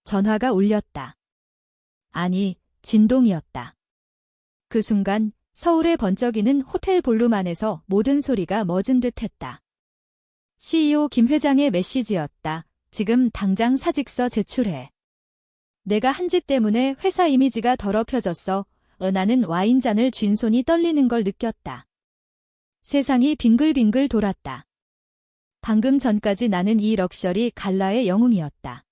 전화가 울렸다. 아니, 진동이었다. 그 순간 서울의 번쩍이는 호텔 볼룸 안에서 모든 소리가 멎은 듯했다. CEO 김 회장의 메시지였다. 지금 당장 사직서 제출해. 내가 한 짓 때문에 회사 이미지가 더럽혀졌어. 나는 와인잔을 쥔 손이 떨리는 걸 느꼈다. 세상이 빙글빙글 돌았다. 방금 전까지 나는 이 럭셔리 갈라의 영웅이었다.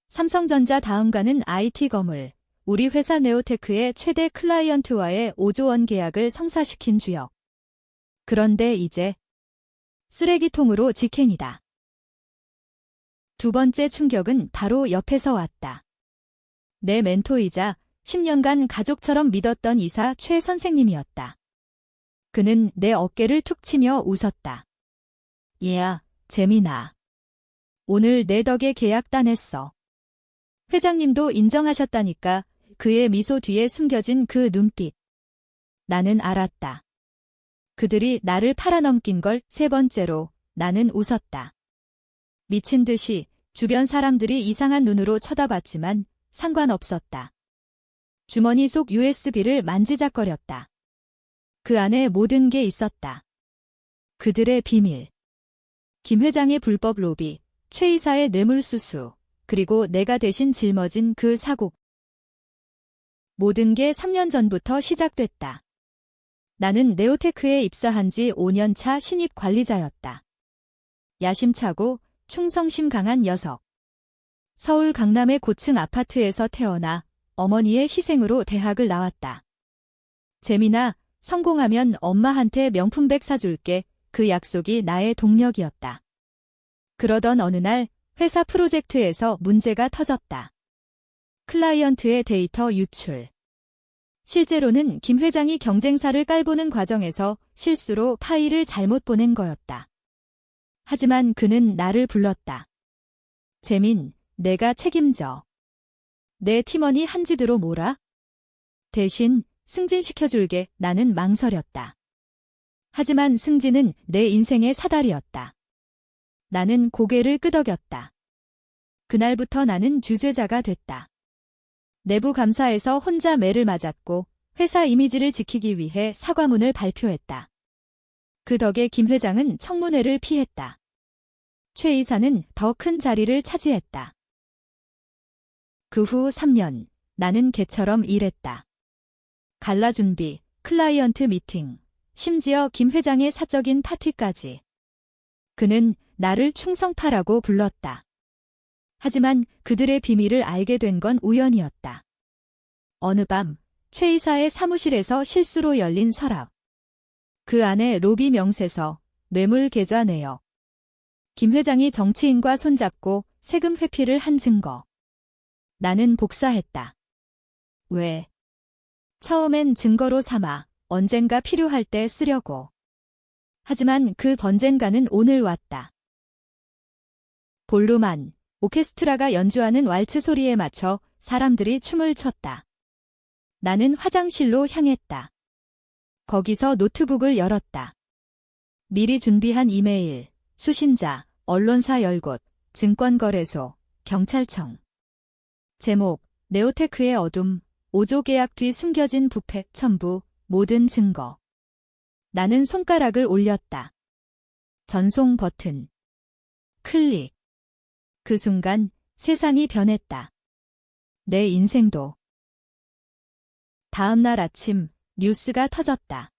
삼성전자 다음가는 IT 거물, 우리 회사 네오테크의 최대 클라이언트와의 5조 원 계약을 성사시킨 주역. 그런데 이제 쓰레기통으로 직행이다. 두 번째 충격은 바로 옆에서 왔다. 내 멘토이자 10년간 가족처럼 믿었던 이사 최 선생님이었다. 그는 내 어깨를 툭 치며 웃었다. 얘야, 재민아. 오늘 내 덕에 계약 따냈어. 회장님도 인정하셨다니까. 그의 미소 뒤에 숨겨진 그 눈빛. 나는 알았다. 그들이 나를 팔아넘긴 걸 세 번째로 나는 웃었다. 미친 듯이 주변 사람들이 이상한 눈으로 쳐다봤지만 상관없었다. 주머니 속 USB를 만지작거렸다. 그 안에 모든 게 있었다. 그들의 비밀. 김 회장의 불법 로비, 최 이사의 뇌물수수, 그리고 내가 대신 짊어진 그 사고. 모든 게 3년 전부터 시작됐다. 나는 네오테크에 입사한 지 5년 차 신입 관리자였다. 야심차고 충성심 강한 녀석. 서울 강남의 고층 아파트에서 태어나 어머니의 희생으로 대학을 나왔다. 재민아, 성공하면 엄마한테 명품백 사줄게. 그 약속이 나의 동력이었다. 그러던 어느 날 회사 프로젝트에서 문제가 터졌다. 클라이언트의 데이터 유출. 실제로는 김 회장이 경쟁사를 깔보는 과정에서 실수로 파일을 잘못 보낸 거였다. 하지만 그는 나를 불렀다. 재민, 내가 책임져. 내 팀원이 한 짓으로 몰아? 대신 승진시켜줄게. 나는 망설였다. 하지만 승진은 내 인생의 사다리였다. 나는 고개를 끄덕였다. 그날부터 나는 주죄자가 됐다. 내부 감사에서 혼자 매를 맞았고 회사 이미지를 지키기 위해 사과문을 발표했다. 그 덕에 김 회장은 청문회를 피했다. 최 이사는 더 큰 자리를 차지했다. 그 후 3년, 나는 개처럼 일했다. 갈라 준비, 클라이언트 미팅, 심지어 김 회장의 사적인 파티까지. 그는 나를 충성파라고 불렀다. 하지만 그들의 비밀을 알게 된 건 우연이었다. 어느 밤, 최 이사의 사무실에서 실수로 열린 서랍. 그 안에 로비 명세서, 뇌물 계좌 내역. 김 회장이 정치인과 손잡고 세금 회피를 한 증거. 나는 복사했다. 왜? 처음엔 증거로 삼아 언젠가 필요할 때 쓰려고. 하지만 그 언젠가는 오늘 왔다. 볼룸 안, 오케스트라가 연주하는 왈츠 소리에 맞춰 사람들이 춤을 췄다. 나는 화장실로 향했다. 거기서 노트북을 열었다. 미리 준비한 이메일, 수신자, 언론사 열곳, 증권거래소, 경찰청. 제목, 네오테크의 어둠, 5조 계약 뒤 숨겨진 부패, 첨부, 모든 증거. 나는 손가락을 올렸다. 전송 버튼. 클릭. 그 순간 세상이 변했다. 내 인생도. 다음 날 아침 뉴스가 터졌다.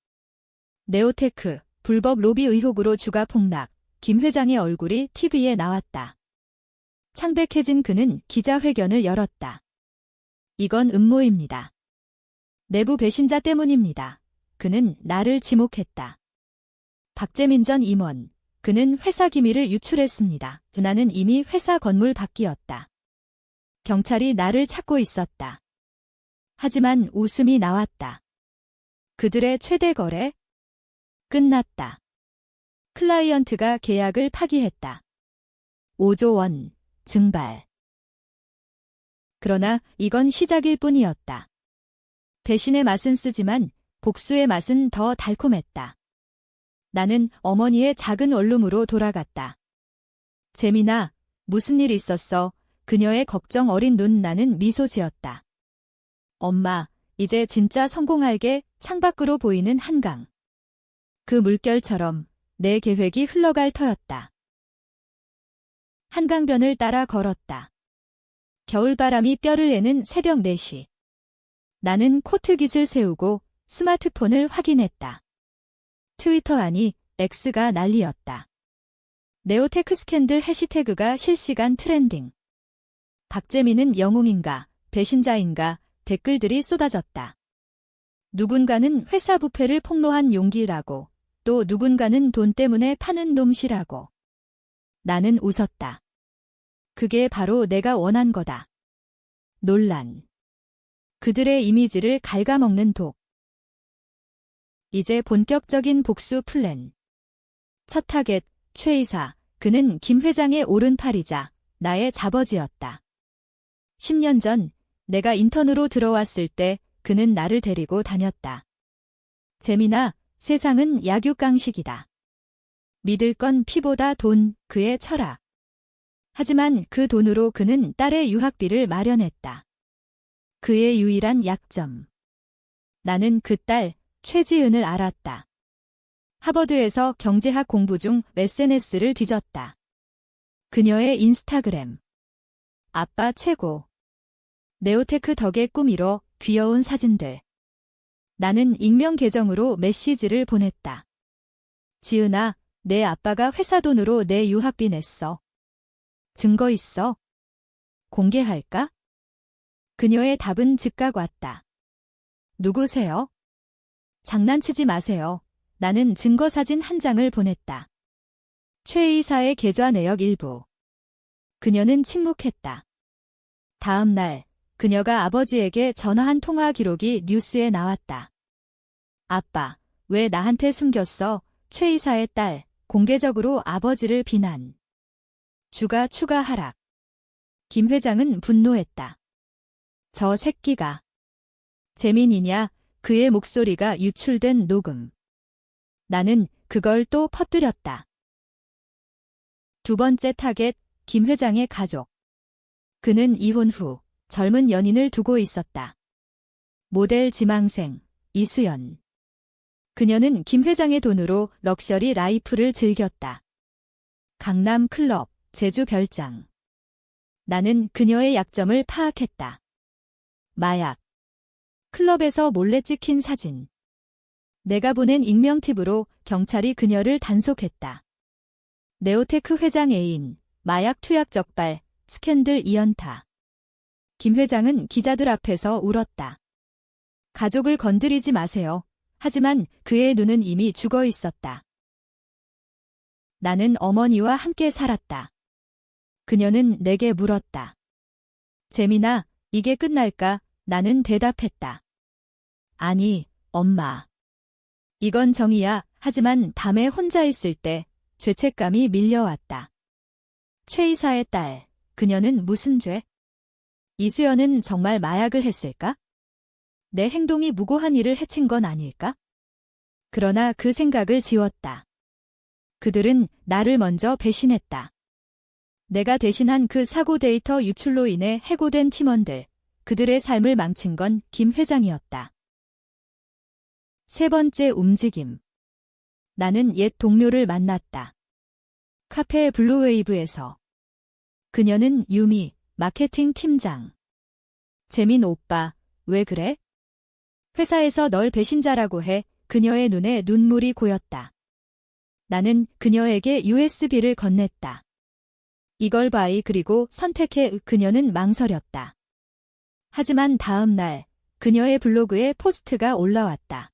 네오테크, 불법 로비 의혹으로 주가 폭락, 김 회장의 얼굴이 TV에 나왔다. 창백해진 그는 기자회견을 열었다. 이건 음모입니다. 내부 배신자 때문입니다. 그는 나를 지목했다. 박재민 전 임원, 그는 회사 기밀을 유출했습니다. 나는 이미 회사 건물 밖이었다. 경찰이 나를 찾고 있었다. 하지만 웃음이 나왔다. 그들의 최대 거래? 끝났다. 클라이언트가 계약을 파기했다. 5조 원, 증발. 그러나 이건 시작일 뿐이었다. 배신의 맛은 쓰지만 복수의 맛은 더 달콤했다. 나는 어머니의 작은 원룸으로 돌아갔다. 재민아, 무슨 일 있었어? 그녀의 걱정 어린 눈 나는 미소 지었다. 엄마, 이제 진짜 성공할게. 창밖으로 보이는 한강. 그 물결처럼 내 계획이 흘러갈 터였다. 한강변을 따라 걸었다. 겨울바람이 뼈를 내는 새벽 4시. 나는 코트깃을 세우고 스마트폰을 확인했다. 트위터 아니 X가 난리였다. 네오테크 스캔들 해시태그가 실시간 트렌딩. 박재민은 영웅인가, 배신자인가 댓글들이 쏟아졌다. 누군가는 회사 부패를 폭로한 용기라고, 또 누군가는 돈 때문에 파는 놈시라고. 나는 웃었다. 그게 바로 내가 원한 거다. 논란. 그들의 이미지를 갉아먹는 독. 이제 본격적인 복수 플랜. 첫 타겟, 최 이사. 그는 김 회장의 오른팔이자 나의 잡어지였다. 10년 전 내가 인턴으로 들어왔을 때 그는 나를 데리고 다녔다. 재민아, 세상은 약육강식이다. 믿을 건 피보다 돈, 그의 철학. 하지만 그 돈으로 그는 딸의 유학비를 마련했다. 그의 유일한 약점. 나는 그 딸, 최지은을 알았다. 하버드에서 경제학 공부 중 SNS를 뒤졌다. 그녀의 인스타그램. 아빠 최고. 네오테크 덕에 꿈이뤄 귀여운 사진들. 나는 익명 계정으로 메시지를 보냈다. 지은아, 내 아빠가 회사 돈으로 내 유학비 냈어. 증거 있어? 공개할까? 그녀의 답은 즉각 왔다. 누구세요? 장난치지 마세요. 나는 증거사진 한 장을 보냈다. 최 이사의 계좌 내역 일부. 그녀는 침묵했다. 다음 날 그녀가 아버지에게 전화한 통화 기록이 뉴스에 나왔다. 아빠, 왜 나한테 숨겼어? 최 이사의 딸, 공개적으로 아버지를 비난. 주가 추가 하락. 김 회장은 분노했다. 저 새끼가. 재민이냐? 그의 목소리가 유출된 녹음. 나는 그걸 또 퍼뜨렸다. 두 번째 타겟, 김 회장의 가족. 그는 이혼 후 젊은 연인을 두고 있었다. 모델 지망생, 이수연. 그녀는 김 회장의 돈으로 럭셔리 라이프를 즐겼다. 강남 클럽, 제주 별장. 나는 그녀의 약점을 파악했다. 마약. 클럽에서 몰래 찍힌 사진. 내가 보낸 익명 팁으로 경찰이 그녀를 단속했다. 네오테크 회장 애인, 마약 투약 적발, 스캔들 2연타. 김 회장은 기자들 앞에서 울었다. 가족을 건드리지 마세요. 하지만 그의 눈은 이미 죽어 있었다. 나는 어머니와 함께 살았다. 그녀는 내게 물었다. 재민아, 이게 끝날까? 나는 대답했다. 아니, 엄마. 이건 정의야. 하지만 밤에 혼자 있을 때 죄책감이 밀려왔다. 최 이사의 딸, 그녀는 무슨 죄? 이수연은 정말 마약을 했을까? 내 행동이 무고한 이를 해친 건 아닐까? 그러나 그 생각을 지웠다. 그들은 나를 먼저 배신했다. 내가 대신한 그 사고 데이터 유출로 인해 해고된 팀원들, 그들의 삶을 망친 건 김 회장이었다. 세 번째 움직임. 나는 옛 동료를 만났다. 카페 블루웨이브에서. 그녀는 유미, 마케팅 팀장. 재민 오빠, 왜 그래? 회사에서 널 배신자라고 해. 그녀의 눈에 눈물이 고였다. 나는 그녀에게 USB를 건넸다. 이걸 봐이 그리고 선택해. 그녀는 망설였다. 하지만 다음 날 그녀의 블로그에 포스트가 올라왔다.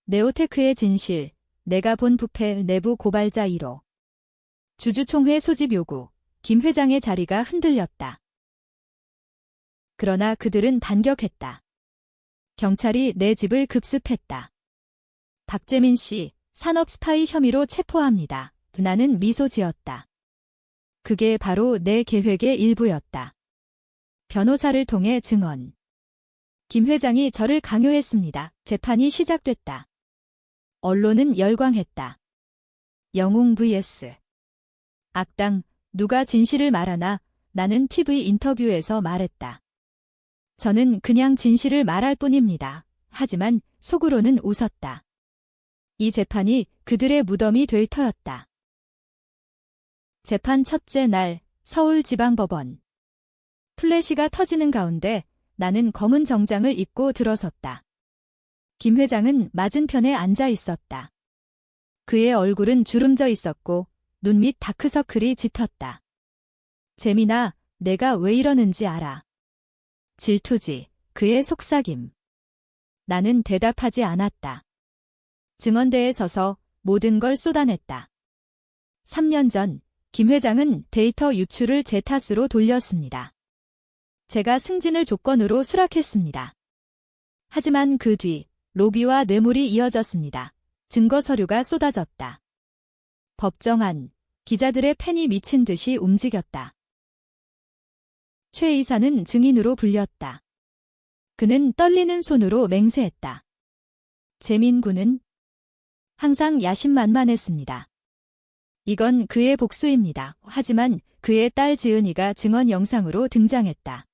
네오테크의 진실, 내가 본 부패 내부 고발자 1호. 주주총회 소집 요구, 김 회장의 자리가 흔들렸다. 그러나 그들은 반격했다. 경찰이 내 집을 급습했다. 박재민 씨, 산업 스파이 혐의로 체포합니다. 나는 미소 지었다. 그게 바로 내 계획의 일부였다. 변호사를 통해 증언. 김 회장이 저를 강요했습니다. 재판이 시작됐다. 언론은 열광했다. 영웅 vs. 악당, 누가 진실을 말하나? 나는 TV 인터뷰에서 말했다. 저는 그냥 진실을 말할 뿐입니다. 하지만 속으로는 웃었다. 이 재판이 그들의 무덤이 될 터였다. 재판 첫째 날 서울지방법원. 플래시가 터지는 가운데 나는 검은 정장을 입고 들어섰다. 김 회장은 맞은편에 앉아 있었다. 그의 얼굴은 주름져 있었고 눈 밑 다크서클이 짙었다. 재민아, 내가 왜 이러는지 알아. 질투지, 그의 속삭임. 나는 대답하지 않았다. 증언대에 서서 모든 걸 쏟아냈다. 3년 전, 김 회장은 데이터 유출을 제 탓으로 돌렸습니다. 제가 승진을 조건으로 수락했습니다. 하지만 그 뒤, 로비와 뇌물이 이어졌습니다. 증거 서류가 쏟아졌다. 법정 안, 기자들의 팬이 미친 듯이 움직였다. 최 이사는 증인으로 불렸다. 그는 떨리는 손으로 맹세했다. 재민 군은 항상 야심만만했습니다. 이건 그의 복수입니다. 하지만 그의 딸 지은이가 증언 영상으로 등장했다.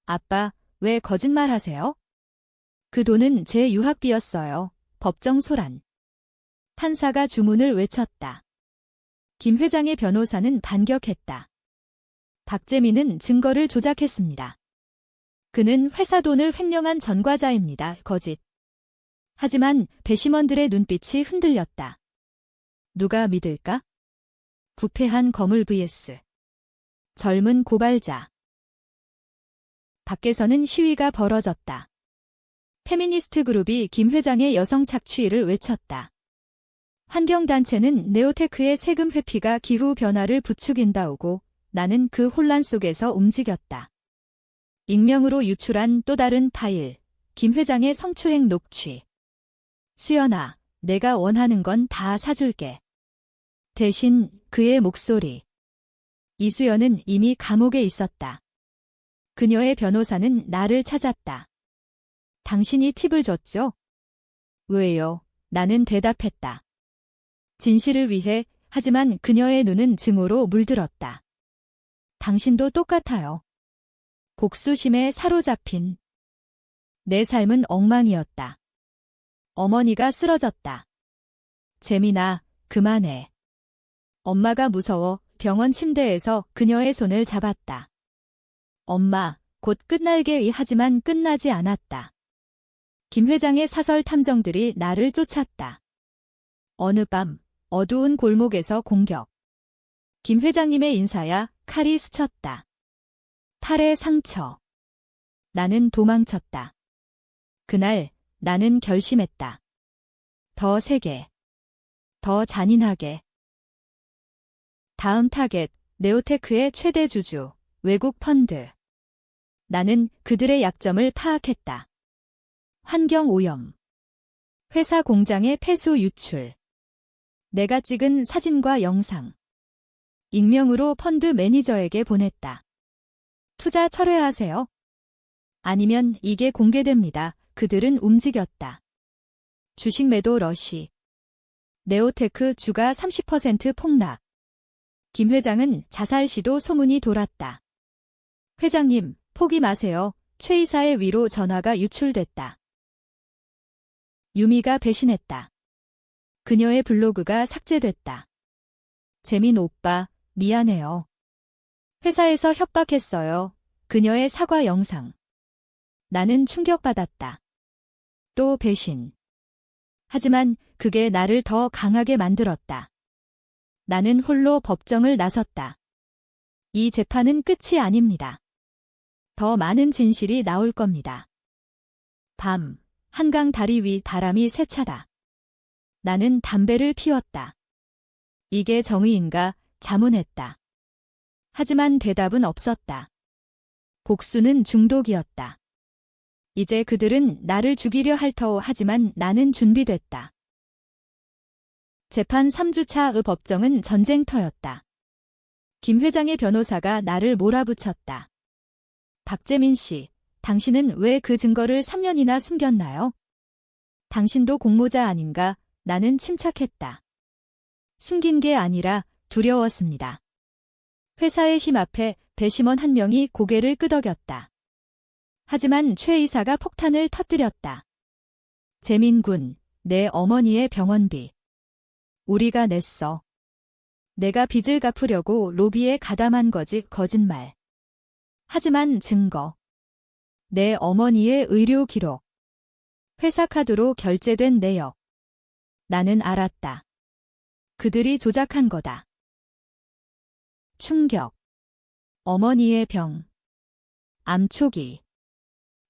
아빠, 왜 거짓말하세요? 그 돈은 제 유학비였어요. 법정 소란. 판사가 주문을 외쳤다. 김 회장의 변호사는 반격했다. 박재민은 증거를 조작했습니다. 그는 회사 돈을 횡령한 전과자입니다. 거짓. 하지만 배심원들의 눈빛이 흔들렸다. 누가 믿을까? 부패한 거물 vs 젊은 고발자. 밖에서는 시위가 벌어졌다. 페미니스트 그룹이 김 회장의 여성 착취를 외쳤다. 환경단체는 네오테크의 세금 회피가 기후 변화를 부추긴다오고 나는 그 혼란 속에서 움직였다. 익명으로 유출한 또 다른 파일, 김 회장의 성추행 녹취. 수연아, 내가 원하는 건 다 사줄게. 대신 그의 목소리. 이수연은 이미 감옥에 있었다. 그녀의 변호사는 나를 찾았다. 당신이 팁을 줬죠? 왜요? 나는 대답했다. 진실을 위해, 하지만 그녀의 눈은 증오로 물들었다. 당신도 똑같아요. 복수심에 사로잡힌. 내 삶은 엉망이었다. 어머니가 쓰러졌다. 재민아, 그만해. 엄마가 무서워 병원 침대에서 그녀의 손을 잡았다. 엄마, 곧 끝날게 하지만 끝나지 않았다. 김 회장의 사설 탐정들이 나를 쫓았다. 어느 밤, 어두운 골목에서 공격. 김 회장님의 인사야 칼이 스쳤다. 팔에 상처. 나는 도망쳤다. 그날 나는 결심했다. 더 세게. 더 잔인하게. 다음 타겟, 네오테크의 최대 주주, 외국 펀드. 나는 그들의 약점을 파악했다. 환경 오염. 회사 공장의 폐수 유출. 내가 찍은 사진과 영상. 익명으로 펀드 매니저에게 보냈다. 투자 철회하세요. 아니면 이게 공개됩니다. 그들은 움직였다. 주식 매도 러시. 네오테크 주가 30% 폭락. 김 회장은 자살 시도 소문이 돌았다. 회장님, 포기 마세요. 최 이사의 위로 전화가 유출됐다. 유미가 배신했다. 그녀의 블로그가 삭제됐다. 재민 오빠, 미안해요. 회사에서 협박했어요. 그녀의 사과 영상. 나는 충격받았다. 또 배신. 하지만 그게 나를 더 강하게 만들었다. 나는 홀로 법정을 나섰다. 이 재판은 끝이 아닙니다. 더 많은 진실이 나올 겁니다. 밤, 한강 다리 위 바람이 세차다. 나는 담배를 피웠다. 이게 정의인가? 자문했다. 하지만 대답은 없었다. 복수는 중독이었다. 이제 그들은 나를 죽이려 할 터오 하지만 나는 준비됐다. 재판 3주차의 법정은 전쟁터였다. 김 회장의 변호사가 나를 몰아붙였다. 박재민 씨, 당신은 왜 그 증거를 3년이나 숨겼나요? 당신도 공모자 아닌가? 나는 침착했다. 숨긴 게 아니라 두려웠습니다. 회사의 힘 앞에 배심원 한 명이 고개를 끄덕였다. 하지만 최 이사가 폭탄을 터뜨렸다. 재민군, 내 어머니의 병원비. 우리가 냈어. 내가 빚을 갚으려고 로비에 가담한 거지, 거짓말. 하지만 증거. 내 어머니의 의료 기록. 회사 카드로 결제된 내역. 나는 알았다. 그들이 조작한 거다. 충격. 어머니의 병. 암 초기.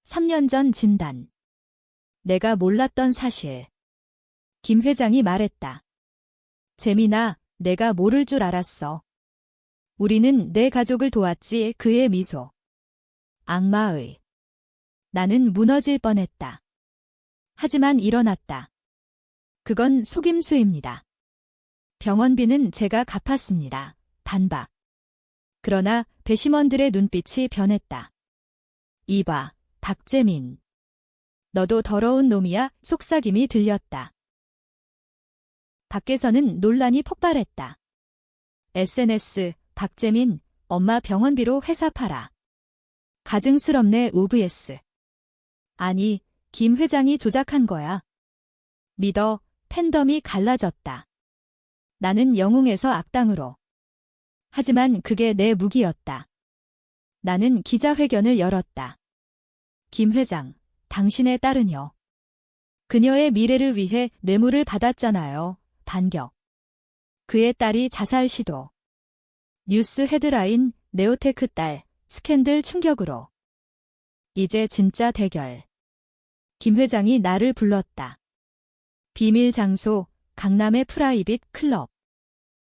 3년 전 진단. 내가 몰랐던 사실. 김 회장이 말했다. 재민아, 내가 모를 줄 알았어. 우리는 내 가족을 도왔지. 그의 미소. 악마의. 나는 무너질 뻔했다. 하지만 일어났다. 그건 속임수입니다. 병원비는 제가 갚았습니다. 반박. 그러나 배심원들의 눈빛이 변했다. 이봐, 박재민. 너도 더러운 놈이야. 속삭임이 들렸다. 밖에서는 논란이 폭발했다. SNS, 박재민, 엄마 병원비로 회사 팔아. 가증스럽네. vs. 아니, 김 회장이 조작한 거야. 믿어. 팬덤이 갈라졌다. 나는 영웅에서 악당으로. 하지만 그게 내 무기였다. 나는 기자회견을 열었다. 김 회장, 당신의 딸은요. 그녀의 미래를 위해 뇌물을 받았잖아요. 반격. 그의 딸이 자살 시도. 뉴스 헤드라인, 네오테크 딸, 스캔들 충격으로. 이제 진짜 대결. 김 회장이 나를 불렀다. 비밀 장소, 강남의 프라이빗 클럽.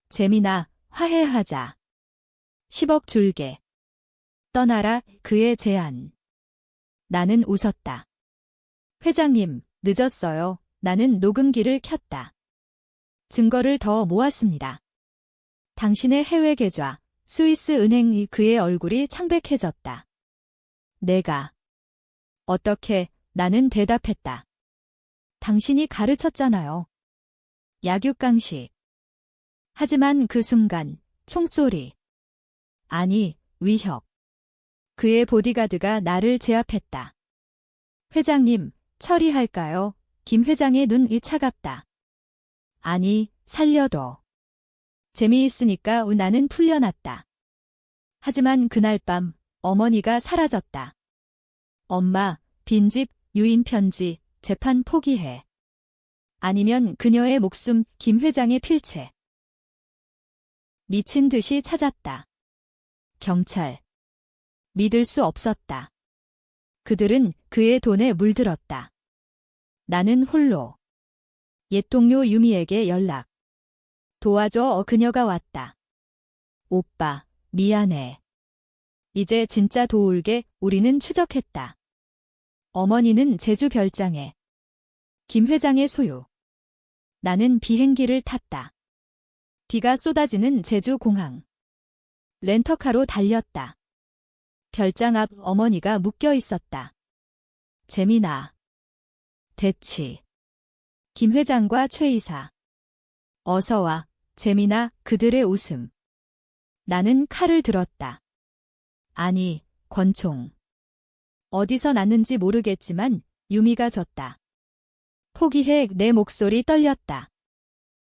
재민아, 화해하자. 10억 줄게. 떠나라. 그의 제안. 나는 웃었다. 회장님, 늦었어요. 나는 녹음기를 켰다. 증거를 더 모았습니다. 당신의 해외 계좌, 스위스 은행이. 그의 얼굴이 창백해졌다. 내가. 어떻게? 나는 대답했다. 당신이 가르쳤잖아요. 약육강식. 하지만 그 순간, 총소리. 아니, 위협. 그의 보디가드가 나를 제압했다. 회장님, 처리할까요? 김 회장의 눈이 차갑다. 아니, 살려도. 재미있으니까. 나는 풀려났다. 하지만 그날 밤, 어머니가 사라졌다. 엄마, 빈집, 유인 편지, 재판 포기해. 아니면 그녀의 목숨. 김 회장의 필체. 미친 듯이 찾았다. 경찰. 믿을 수 없었다. 그들은 그의 돈에 물들었다. 나는 홀로. 옛 동료 유미에게 연락. 도와줘. 그녀가 왔다. 오빠, 미안해. 이제 진짜 도울게. 우리는 추적했다. 어머니는 제주 별장에. 김 회장의 소유. 나는 비행기를 탔다. 비가 쏟아지는 제주 공항. 렌터카로 달렸다. 별장 앞. 어머니가 묶여 있었다. 재민아. 대치. 김 회장과 최 이사. 어서와. 재민아. 그들의 웃음. 나는 칼을 들었다. 아니, 권총. 어디서 났는지 모르겠지만 유미가 줬다. 포기해. 내 목소리 떨렸다.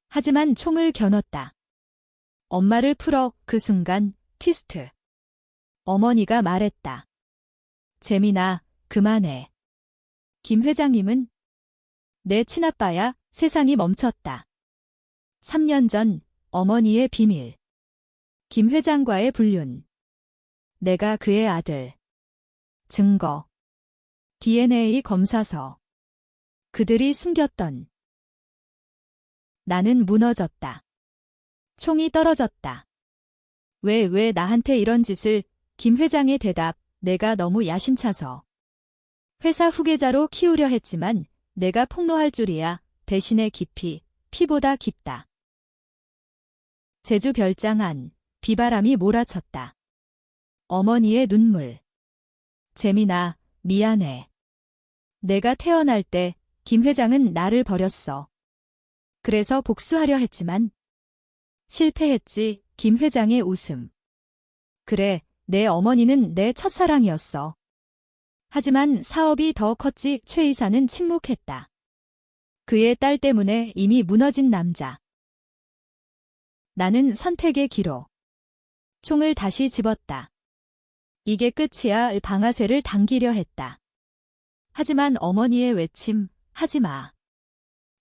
하지만 총을 겨눴다. 엄마를 풀어. 그 순간, 티스트. 어머니가 말했다. 재민아, 그만해. 김 회장님은 내 친아빠야. 세상이 멈췄다. 3년 전, 어머니의 비밀. 김 회장과의 불륜. 내가 그의 아들. 증거. DNA 검사서. 그들이 숨겼던. 나는 무너졌다. 총이 떨어졌다. 왜 나한테 이런 짓을? 김 회장의 대답. 내가 너무 야심차서. 회사 후계자로 키우려 했지만 내가 폭로할 줄이야. 배신의 깊이, 피보다 깊다. 제주 별장 안, 비바람이 몰아쳤다. 어머니의 눈물. 재민아, 미안해. 내가 태어날 때 김 회장은 나를 버렸어. 그래서 복수하려 했지만 실패했지. 김 회장의 웃음. 그래, 내 어머니는 내 첫사랑이었어. 하지만 사업이 더 컸지. 최 이사는 침묵했다. 그의 딸 때문에 이미 무너진 남자. 나는 선택의 기로 총을 다시 집었다. 이게 끝이야. 방아쇠를 당기려 했다. 하지만 어머니의 외침, 하지 마.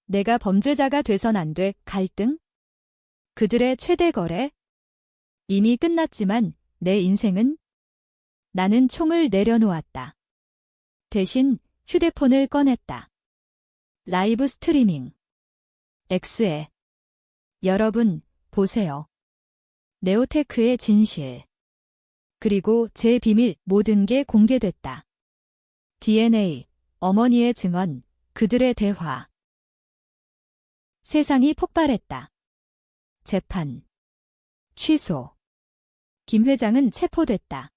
내가 범죄자가 돼선 안 돼. 갈등? 그들의 최대 거래? 이미 끝났지만 내 인생은? 나는 총을 내려놓았다. 대신 휴대폰을 꺼냈다. 라이브 스트리밍. X에. 여러분, 보세요. 네오테크의 진실. 그리고 제 비밀 모든 게 공개됐다. DNA, 어머니의 증언, 그들의 대화. 세상이 폭발했다. 재판. 취소. 김 회장은 체포됐다.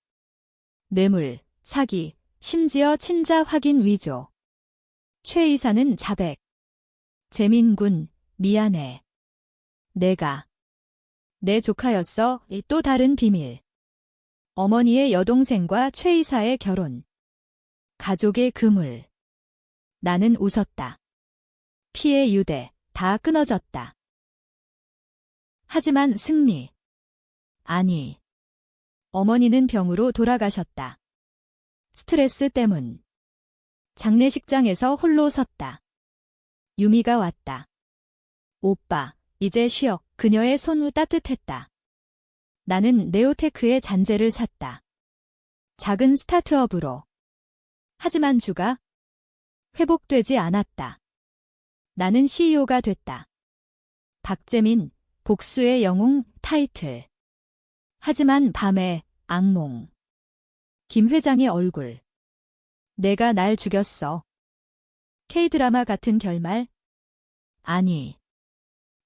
뇌물, 사기, 심지어 친자 확인 위조. 최 이사는 자백. 재민군, 미안해. 내가 내 조카였어. 또 다른 비밀. 어머니의 여동생과 최 이사의 결혼. 가족의 그물. 나는 웃었다. 피해 유대, 다 끊어졌다. 하지만 승리. 아니. 어머니는 병으로 돌아가셨다. 스트레스 때문. 장례식장에서 홀로 섰다. 유미가 왔다. 오빠, 이제 쉬어. 그녀의 손 따뜻했다. 나는 네오테크의 잔재를 샀다. 작은 스타트업으로. 하지만 주가 회복되지 않았다. 나는 CEO가 됐다. 박재민, 복수의 영웅 타이틀. 하지만 밤에 악몽. 김 회장의 얼굴. 내가 날 죽였어. K드라마 같은 결말? 아니.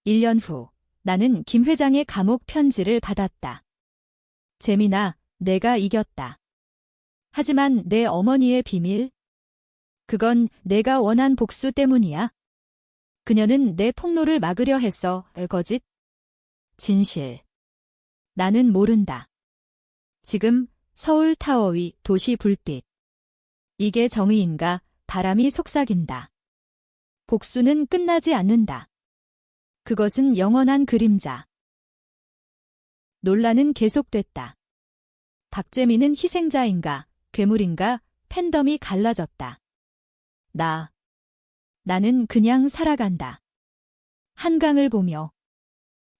1년 후, 나는 김 회장의 감옥 편지를 받았다. 재민아, 내가 이겼다. 하지만 내 어머니의 비밀? 그건 내가 원한 복수 때문이야. 그녀는 내 폭로를 막으려 했어. 거짓? 진실. 나는 모른다. 지금 서울 타워 위 도시 불빛. 이게 정의인가? 바람이 속삭인다. 복수는 끝나지 않는다. 그것은 영원한 그림자. 논란은 계속됐다. 박재민은 희생자인가, 괴물인가, 팬덤이 갈라졌다. 나는 그냥 살아간다. 한강을 보며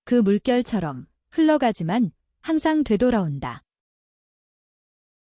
그 물결처럼 흘러가지만 항상 되돌아온다.